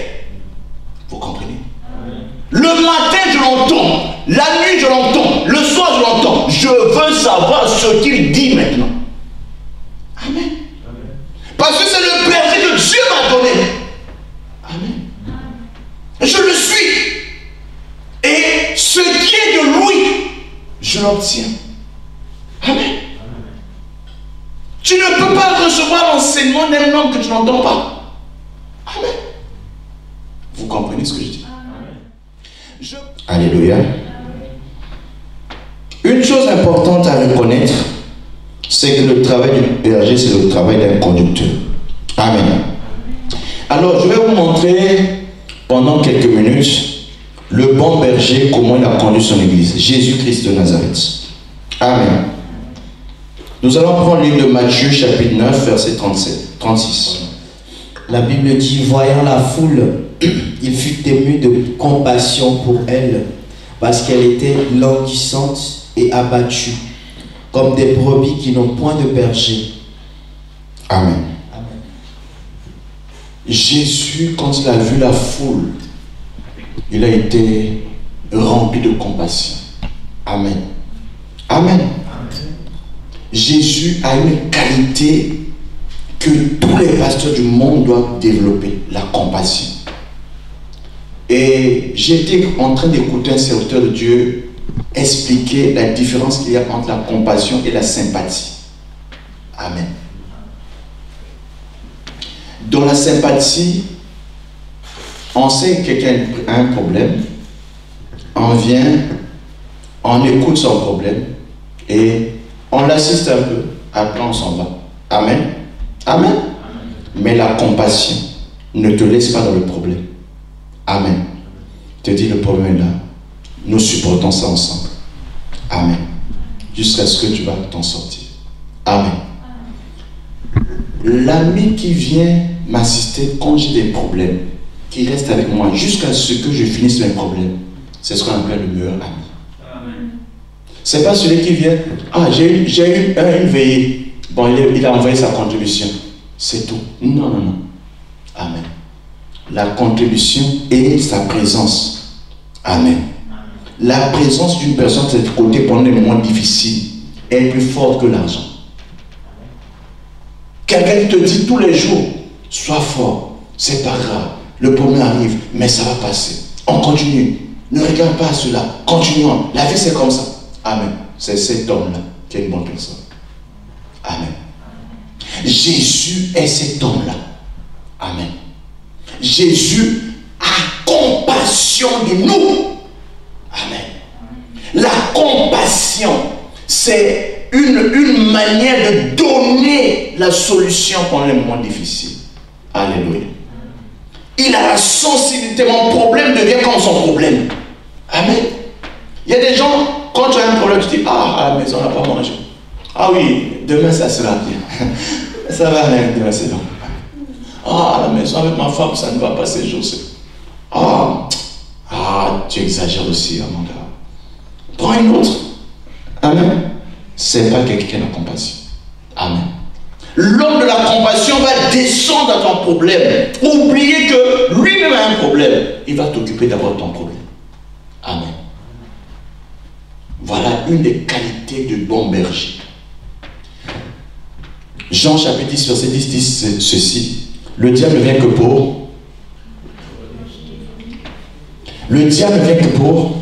A: Vous comprenez? Amen. Le matin, je l'entends. La nuit, je l'entends. Le soir, je l'entends. Je veux savoir ce qu'il dit maintenant. Amen. Amen. Parce que c'est le berger que Dieu m'a donné. Amen. Je le suis. Et ce qui est de lui, je l'obtiens. Amen. Tu ne peux pas recevoir l'enseignement d'un homme que tu n'entends pas. Amen. Vous comprenez ce que je dis? Alléluia. Une chose importante à reconnaître, c'est que le travail du berger, c'est le travail d'un conducteur. Amen. Alors, je vais vous montrer pendant quelques minutes le bon berger, comment il a conduit son église. Jésus-Christ de Nazareth. Amen. Nous allons prendre le livre de Matthieu, chapitre 9, verset 36.
B: La Bible dit, voyant la foule, il fut ému de compassion pour elle, parce qu'elle était languissante et abattue, comme des brebis qui n'ont point de berger.
A: Amen. Amen. Jésus, quand il a vu la foule, il a été rempli de compassion. Amen. Amen. Jésus a une qualité que tous les pasteurs du monde doivent développer, la compassion. Et j'étais en train d'écouter un serviteur de Dieu expliquer la différence qu'il y a entre la compassion et la sympathie. Amen. Dans la sympathie, on sait que quelqu'un a un problème, on vient, on écoute son problème et on l'assiste un peu, après on s'en va. Amen. Amen. Mais la compassion ne te laisse pas dans le problème. Amen. Te dis, le problème est là. Nous supportons ça ensemble. Amen. Jusqu'à ce que tu vas t'en sortir. Amen. L'ami qui vient m'assister quand j'ai des problèmes, qui reste avec moi jusqu'à ce que je finisse mes problèmes, c'est ce qu'on appelle le meilleur ami. C'est pas celui qui vient, ah, j'ai eu une veillée. Bon, il a envoyé sa contribution. C'est tout. Non, non, non. Amen. La contribution est sa présence. Amen. La présence d'une personne de cet côté pendant les moments difficiles est plus forte que l'argent. Quelqu'un te dit tous les jours, sois fort, c'est pas grave, le problème arrive, mais ça va passer. On continue. Ne regarde pas à cela. Continuons. La vie c'est comme ça. Amen. C'est cet homme-là qui est une bonne personne. Amen. Jésus est cet homme-là. Amen. Jésus a compassion de nous. Amen. La compassion, c'est une manière de donner la solution pendant les moments difficiles. Alléluia. Il a la sensibilité. Mon problème devient comme son problème. Amen. Il y a des gens, quand tu as un problème, tu dis, ah, à la maison, on n'a pas mangé. Ah oui, demain ça sera bien. Ça va aller, demain c'est bon. Ah, à la maison avec ma femme, ça ne va pas ces jours-ci. Ah, tu exagères aussi, mon gars. Prends une autre. Amen. C'est pas quelqu'un qui a la compassion. Amen. L'homme de la compassion va descendre à ton problème. Oubliez que lui-même a un problème. Il va t'occuper d'abord de ton problème. Amen. Voilà une des qualités du bon berger. Jean chapitre 10, verset 10 dit ceci. Le diable ne vient que pour. Le diable ne vient que pour.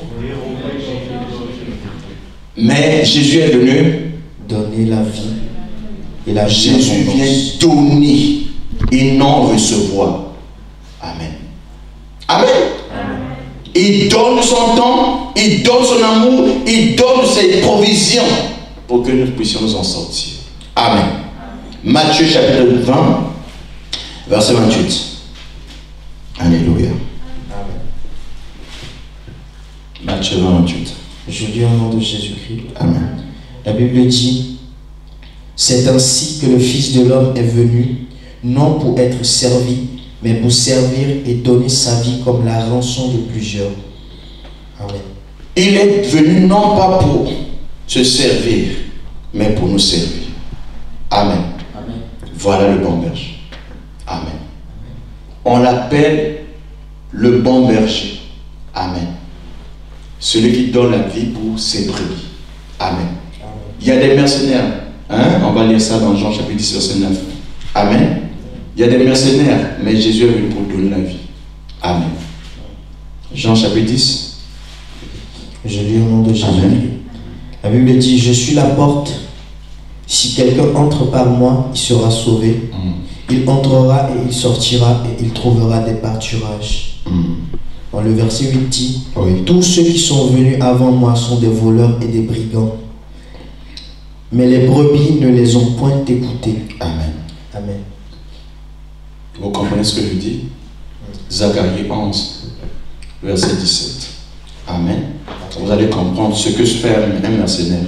A: Mais Jésus est venu
B: donner la vie. Et la vie.
A: Jésus vient donner et non recevoir. Amen. Amen. Il donne son temps, il donne son amour, il donne ses provisions. pour que nous puissions nous en sortir. Amen. Matthieu chapitre 20, verset 28. Alléluia.
B: Amen.
A: Matthieu 20, 28.
B: Je lis au nom de Jésus-Christ.
A: Amen.
B: La Bible dit, c'est ainsi que le Fils de l'homme est venu, non pour être servi, mais pour servir et donner sa vie comme la rançon de plusieurs. Amen.
A: Il est venu non pas pour se servir, mais pour nous servir. Amen.
B: Amen.
A: Voilà le bon berger. Amen. On l'appelle le bon berger. Amen. Celui qui donne la vie pour ses brebis. Amen. Il y a des mercenaires. Hein? On va lire ça dans Jean chapitre 10, verset 9. Amen. Il y a des mercenaires, mais Jésus est venu pour donner la vie. Amen. Jean chapitre 10.
B: Je lis au nom de Jésus.
A: Amen.
B: La Bible dit, je suis la porte. Si quelqu'un entre par moi, il sera sauvé. Il entrera et il sortira et il trouvera des pâturages. Dans le verset 8 dit,
A: Oui.
B: tous ceux qui sont venus avant moi sont des voleurs et des brigands. Mais les brebis ne les ont point écoutés.
A: Amen.
B: Amen.
A: Vous comprenez ce que je dis? Zacharie 11, verset 17. Amen. Vous allez comprendre ce que fait un mercenaire.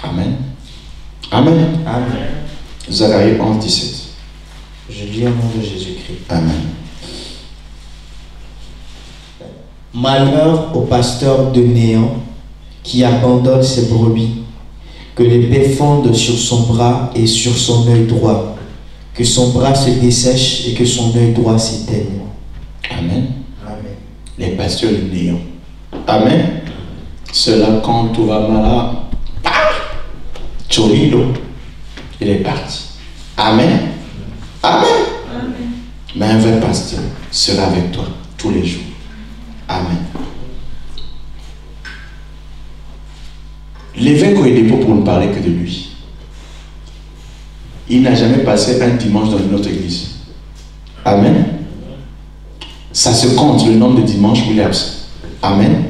A: Amen. Amen.
B: Amen.
A: Zacharie 11, 17.
B: Je lis au nom de Jésus-Christ.
A: Amen.
B: Malheur au pasteur de néant qui abandonne ses brebis, que l'épée fonde sur son bras et sur son œil droit, que son bras se dessèche et que son œil droit s'éteigne.
A: Amen.
B: Amen.
A: Les pasteurs du néant. Amen. Cela, quand tout va mal, Cholilo, il est parti. Amen. Amen.
C: Amen.
A: Mais un vrai pasteur sera avec toi tous les jours. Amen. L'évêque est dépôt pour ne parler que de lui. Il n'a jamais passé un dimanche dans une autre église. Amen. Ça se compte le nombre de dimanches où il est absent. Amen.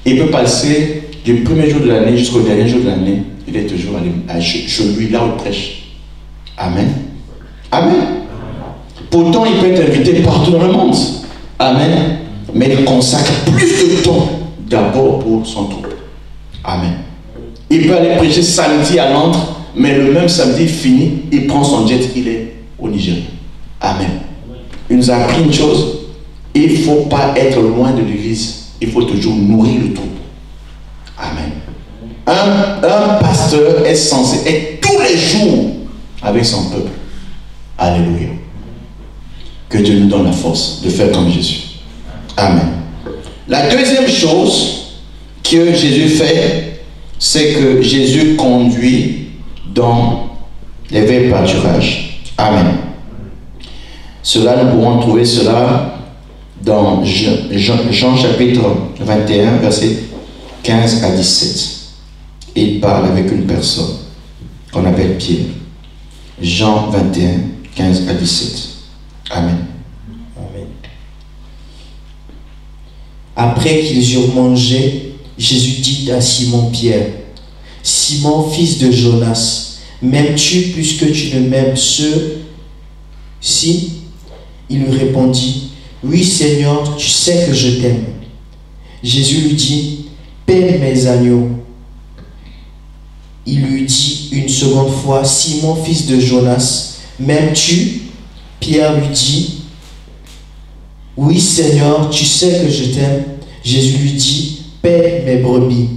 A: Il peut passer du premier jour de l'année jusqu'au dernier jour de l'année. Il est toujours chez lui, là où il prêche. Amen. Amen. Pourtant, il peut être invité partout dans le monde. Amen. Mais il consacre plus de temps d'abord pour son troupe. Amen. Il peut aller prêcher samedi à Londres, mais le même samedi fini, il prend son jet, il est au Nigeria. Amen. Il nous a appris une chose, il ne faut pas être loin de l'église, il faut toujours nourrir le troupeau. Amen. Un pasteur est censé être tous les jours avec son peuple. Alléluia. Que Dieu nous donne la force de faire comme Jésus. Amen. La deuxième chose que Jésus fait, c'est que Jésus conduit dans les verts pâturages. Amen. Cela, nous pourrons trouver cela dans Jean chapitre 21, verset 15 à 17. Il parle avec une personne qu'on appelle Pierre. Jean 21, 15 à 17. Amen.
B: Amen. Après qu'ils eurent mangé, Jésus dit à Simon-Pierre, « Simon, fils de Jonas, m'aimes-tu plus que tu ne m'aimes ceux-ci » Il lui répondit, « Oui, Seigneur, tu sais que je t'aime. » Jésus lui dit, « Paie mes agneaux. » Il lui dit une seconde fois, « Simon, fils de Jonas, m'aimes-tu » Pierre lui dit, « Oui, Seigneur, tu sais que je t'aime. » Jésus lui dit, « Paie mes brebis. »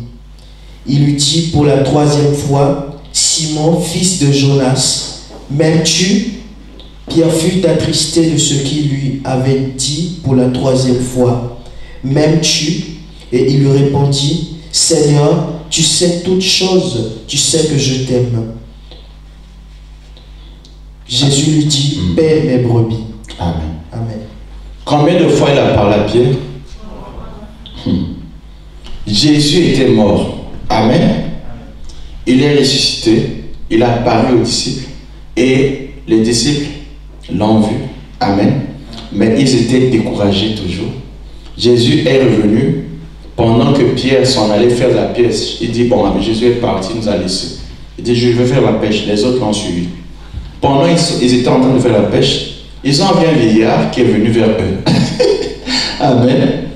B: Il lui dit pour la troisième fois, « Simon, fils de Jonas, m'aimes-tu » Pierre fut attristé de ce qu'il lui avait dit pour la troisième fois, « M'aimes-tu » Et il lui répondit, « Seigneur, tu sais toutes choses, tu sais que je t'aime. » Jésus lui dit, « Paie mes brebis. »
A: Amen.
B: Amen.
A: Combien de fois il a parlé à Pierre? Jésus était mort. Amen. Il est ressuscité. Il a apparu aux disciples. Et les disciples l'ont vu. Amen. Mais ils étaient découragés toujours. Jésus est revenu pendant que que Pierre s'en allait faire la pièce, il dit, bon, Jésus est parti, il nous a laissés. Il dit, je vais faire la pêche. Les autres l'ont suivi. Pendant qu'ils étaient en train de faire la pêche, ils ont vu un vieillard qui est venu vers eux. Amen.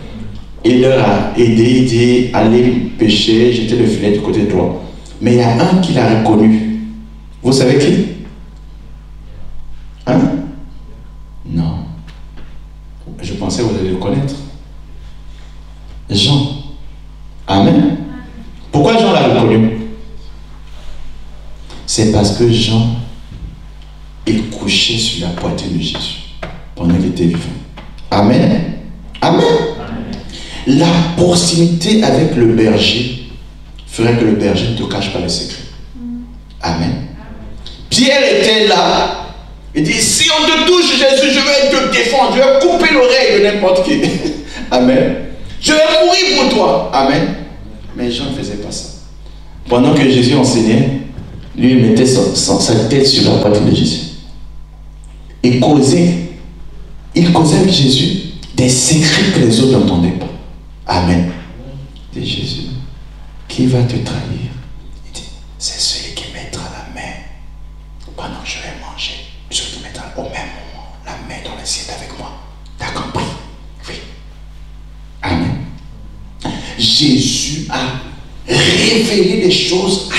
A: Il leur a aidé, il dit, allez pêcher, jetez le filet du côté droit. Mais il y a un qui l'a reconnu. Vous savez qui? Hein? Non. Je pensais que vous allez le connaître. Jean. Amen. Pourquoi Jean l'a reconnu? C'est parce que Jean, il couchait sur la poitrine de Jésus pendant qu'il était vivant. Amen. Amen. La proximité avec le berger ferait que le berger ne te cache pas le secret. Amen. Pierre était là. Il dit, si on te touche, Jésus, je vais te défendre. Je vais couper l'oreille de n'importe qui. Amen. Je vais mourir pour toi. Amen. Mais Jean ne faisait pas ça. Pendant que Jésus enseignait, lui, il mettait sa tête sur la poitrine de Jésus. Il causait avec Jésus des secrets que les autres n'entendaient pas. Amen. Il dit, Jésus, qui va te trahir? Il dit, c'est celui qui mettra la main pendant que je vais manger. Celui qui mettra au même moment la main dans l'assiette avec moi. T'as compris? Oui. Amen. Jésus a révélé des choses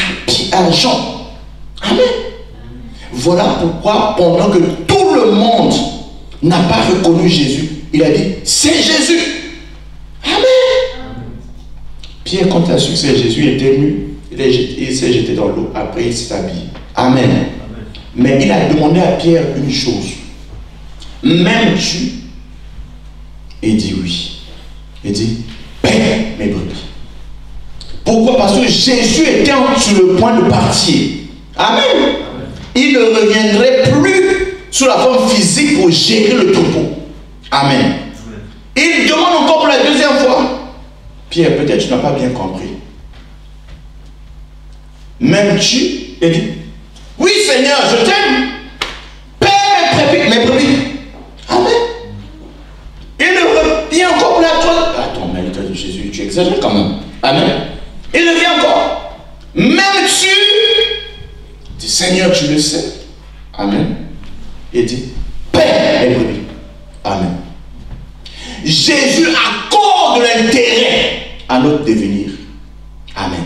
A: à Jean. Amen. Voilà pourquoi pendant que tout le monde n'a pas reconnu Jésus, il a dit, c'est Jésus. Amen. Pierre, quand il a su que c'est Jésus, il était nu, il s'est jeté dans l'eau, après il s'est habillé. Amen. Mais il a demandé à Pierre une chose. M'aimes-tu? Il dit oui. Il dit, paie mes brebis. Pourquoi? Parce que Jésus était sur le point de partir. Amen. Il ne reviendrait plus sous la forme physique pour gérer le troupeau. Amen. Il demande encore pour la deuxième fois. Pierre, peut-être tu n'as pas bien compris. M'aimes-tu? Il dit, oui Seigneur, je t'aime. Paie mes brebis. Amen. Il ne revient encore pour la troisième. Attends, mais Jésus, tu exagères quand même. Amen. Il revient encore. M'aimes-tu? Il dit, Seigneur, tu le sais. Amen. Il dit, paie mes brebis. Amen. Jésus accorde l'intérêt à notre devenir. Amen.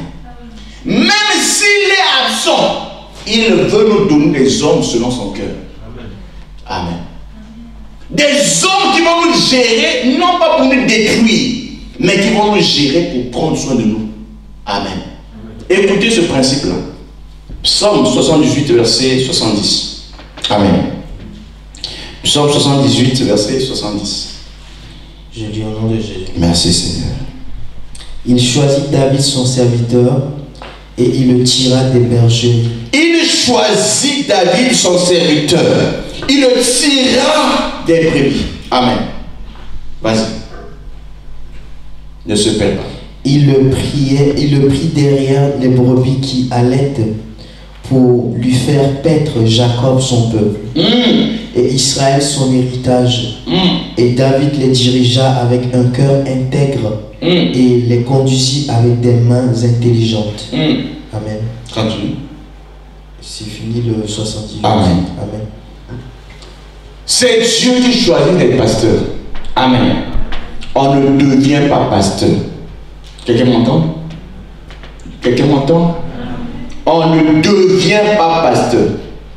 A: Même s'il est absent, il veut nous donner des hommes selon son cœur. Amen. Des hommes qui vont nous gérer, non pas pour nous détruire, mais qui vont nous gérer pour prendre soin de nous. Amen. Écoutez ce principe-là. Psaume 78, verset 70. Amen. Psaume 78, verset 70.
B: Je dis au nom de Jésus.
A: Merci Seigneur.
B: Il choisit David son serviteur et il le tira des bergers. Il choisit David son serviteur. Il le tira des brebis.
A: Amen. Vas-y. Ne se perds pas.
B: Il le prit derrière les brebis qui allaient pour lui faire paître Jacob son peuple et Israël son héritage. Et David les dirigea avec un cœur intègre et les conduisit avec des mains intelligentes. Amen.
A: Continue.
B: C'est fini le 78.
A: Amen.
B: Amen.
A: C'est Dieu qui choisit d'être pasteur. Amen. On ne devient pas pasteur. Quelqu'un m'entend? Quelqu'un m'entend? On ne devient pas pasteur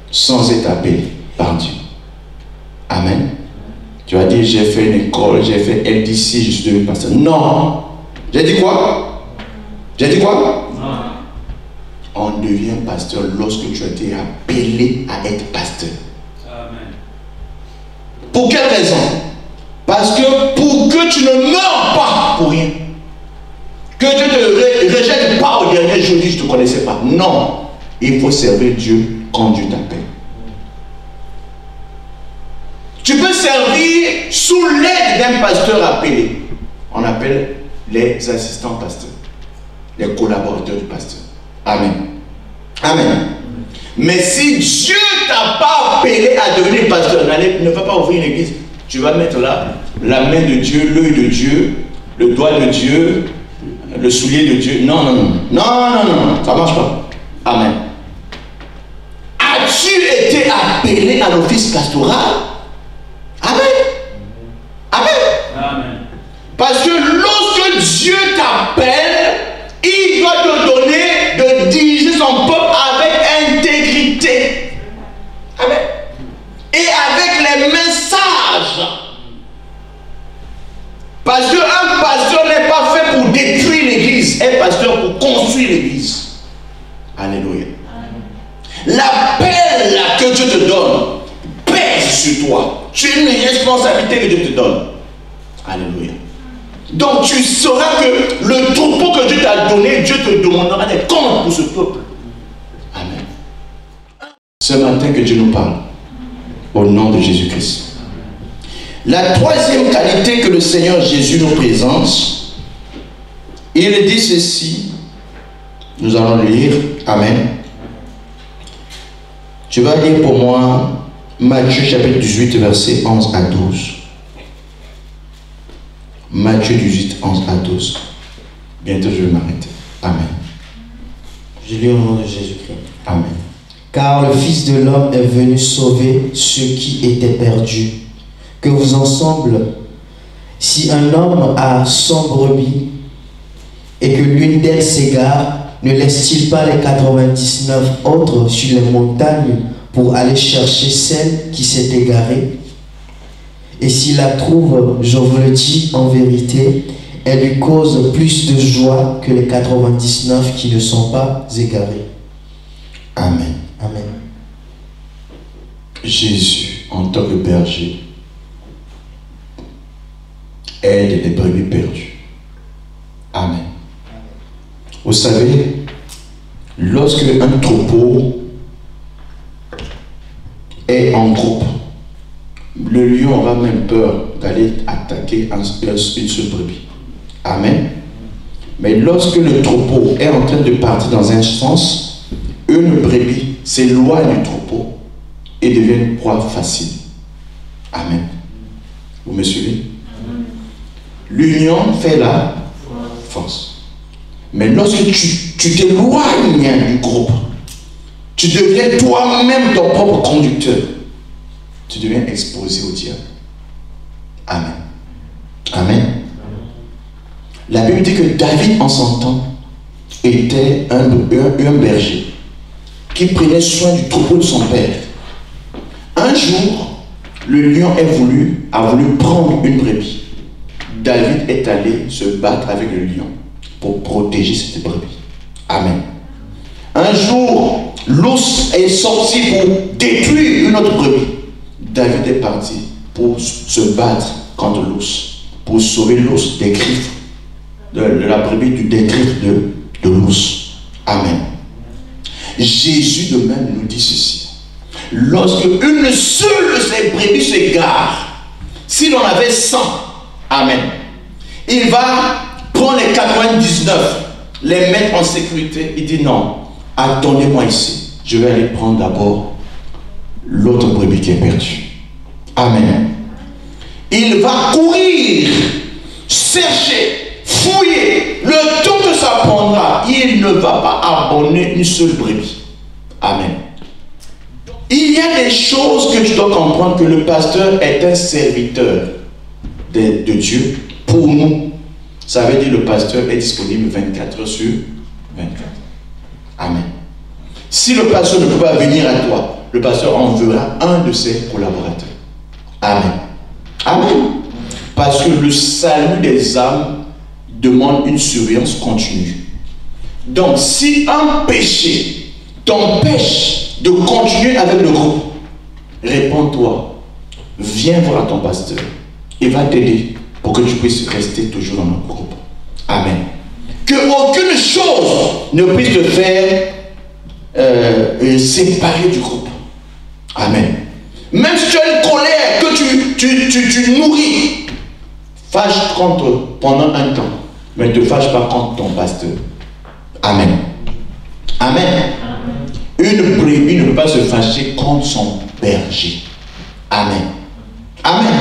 A: sans être appelé par Dieu. Amen. Tu as dit, j'ai fait une école, j'ai fait LDC, je suis devenu pasteur. Non. J'ai dit quoi? J'ai dit quoi? Non. On devient pasteur lorsque tu as été appelé à être pasteur. Amen. Pour quelle raison? Parce que pour que tu ne meurs pas pour rien. Que Dieu ne te rejette pas au dernier jour, je ne te connaissais pas. Non. Il faut servir Dieu quand Dieu t'appelle. Tu peux servir sous l'aide d'un pasteur appelé. On appelle les assistants pasteurs, les collaborateurs du pasteur. Amen. Amen. Mais si Dieu ne t'a pas appelé à devenir pasteur, ne va pas ouvrir une église. Tu vas mettre là la main de Dieu, l'œil de Dieu, le doigt de Dieu, le soulier de Dieu. Non, non, non. Non, non, non. Ça ne marche pas. Amen. As-tu été appelé à l'office pastoral? Amen. Amen. Amen. Parce que lorsque Dieu t'appelle, il doit te donner de diriger son peuple avec intégrité. Amen. Et avec les messages. Parce qu'un pasteur n'est pas fait pour détruire l'église, un pasteur pour construire l'église. Alléluia. L'appel que Dieu te donne pèse sur toi. Tu as une responsabilité que Dieu te donne. Alléluia. Donc tu sauras que le troupeau que Dieu t'a donné, Dieu te demandera des comptes pour ce peuple. Amen. Ce matin que Dieu nous parle, au nom de Jésus-Christ. La troisième qualité que le Seigneur Jésus nous présente, il dit ceci. Nous allons lire. Amen. Tu vas lire pour moi Matthieu chapitre 18, verset 11 à 12. Matthieu 18, 11 à 12. Bientôt je vais m'arrêter. Amen.
B: Je lis au nom de Jésus-Christ.
A: Amen.
B: Car le Fils de l'homme est venu sauver ceux qui étaient perdus. Que vous en semble, si un homme a 100 brebis et que l'une d'elles s'égare, ne laisse-t-il pas les 99 autres sur les montagnes pour aller chercher celle qui s'est égarée? Et s'il la trouve, je vous le dis en vérité, elle lui cause plus de joie que les 99 qui ne sont pas égarés.
A: Amen.
B: Amen.
A: Jésus, en tant que berger, aide les brebis perdues. Amen. Vous savez, lorsque un troupeau est en groupe, le lion aura même peur d'aller attaquer une seule brebis. Amen. Mais lorsque le troupeau est en train de partir dans un sens, une brebis s'éloigne du troupeau et devient une proie facile. Amen. Vous me suivez? L'union fait la force. Mais lorsque tu t'éloignes du groupe, tu deviens toi-même ton propre conducteur. Tu deviens exposé au diable. Amen. Amen. La Bible dit que David, en son temps, était un berger qui prenait soin du troupeau de son père. Un jour, le lion a voulu prendre une brebis. David est allé se battre avec le lion pour protéger cette brebis. Amen. Un jour, l'ours est sorti pour détruire une autre brebis. David est parti pour se battre contre l'ours, pour sauver l'ours des griffes, de la brebis des griffes de l'ours. Amen. Jésus de même nous dit ceci. Lorsque une seule de ces brebis s'égare, si l'on avait 100, amen, il va prendre les 99, les mettre en sécurité. Il dit non, attendez-moi ici, je vais aller prendre d'abord l'autre brebis qui est perdue. Amen. Il va courir, chercher, fouiller, le temps que ça prendra, il ne va pas abandonner une seule brebis. Amen. Il y a des choses que tu dois comprendre, que le pasteur est un serviteur de Dieu pour nous. Ça veut dire que le pasteur est disponible 24 heures sur 24. Amen. Si le pasteur ne peut pas venir à toi, le pasteur enverra un de ses collaborateurs. Amen. Amen. Parce que le salut des âmes demande une surveillance continue. Donc, si un péché t'empêche de continuer avec le groupe, réponds-toi. Viens voir ton pasteur. Il va t'aider pour que tu puisses rester toujours dans notre groupe. Amen. Que aucune chose ne puisse te faire séparer du groupe. Amen. Même si tu as une colère que tu nourris, fâche contre pendant un temps, mais ne te fâche pas contre ton pasteur. Amen. Amen. Une brebis ne peut pas se fâcher contre son berger. Amen. Amen.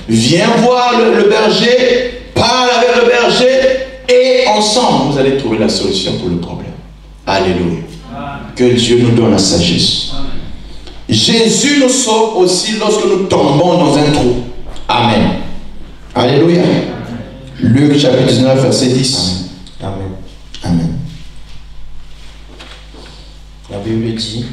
A: Viens voir le berger, parle avec le berger, Et ensemble, vous allez trouver la solution pour le problème. Alléluia. Que Dieu nous donne la sagesse. Jésus nous sauve aussi lorsque nous tombons dans un trou. Amen. Alléluia. Luc chapitre 19, verset 10.
B: Amen.
A: Amen.
B: La Bible dit,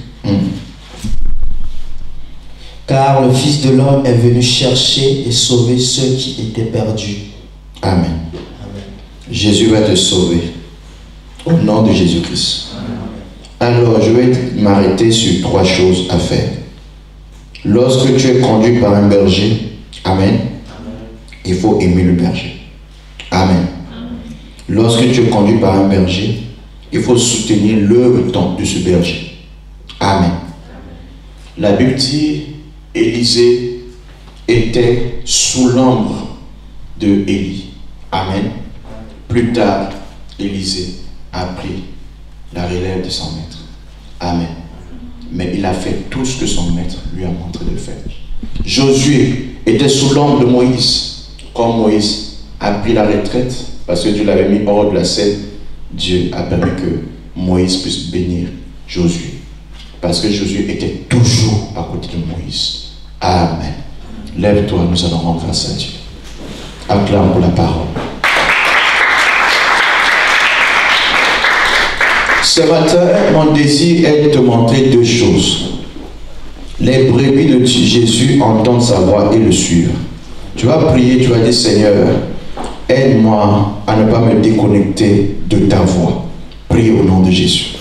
B: car le Fils de l'homme est venu chercher et sauver ceux qui étaient perdus.
A: Amen.
B: Amen.
A: Jésus va te sauver. Au nom de Jésus-Christ. Alors, je vais m'arrêter sur 3 choses à faire. Lorsque tu es conduit par un berger, amen, il faut aimer le berger. Amen. Lorsque tu es conduit par un berger, il faut soutenir l'œuvre de ce berger. Amen. La Bible dit, Élisée était sous l'ombre de Élie. Amen. Plus tard, Élisée a pris la relève de son maître. Amen. Mais il a fait tout ce que son maître lui a montré de faire. Josué était sous l'ombre de Moïse. Quand Moïse a pris la retraite, parce que Dieu l'avait mis hors de la scène, Dieu a permis que Moïse puisse bénir Josué. Parce que Josué était toujours à côté de Moïse. Amen. Lève-toi, nous allons rendre grâce à Dieu. Acclame pour la parole. Ce matin, mon désir est de te montrer 2 choses. Les brebis de Jésus entendent sa voix et le suivent. Tu vas prier, tu vas dire, Seigneur, aide-moi à ne pas me déconnecter de ta voix. Prie au nom de Jésus.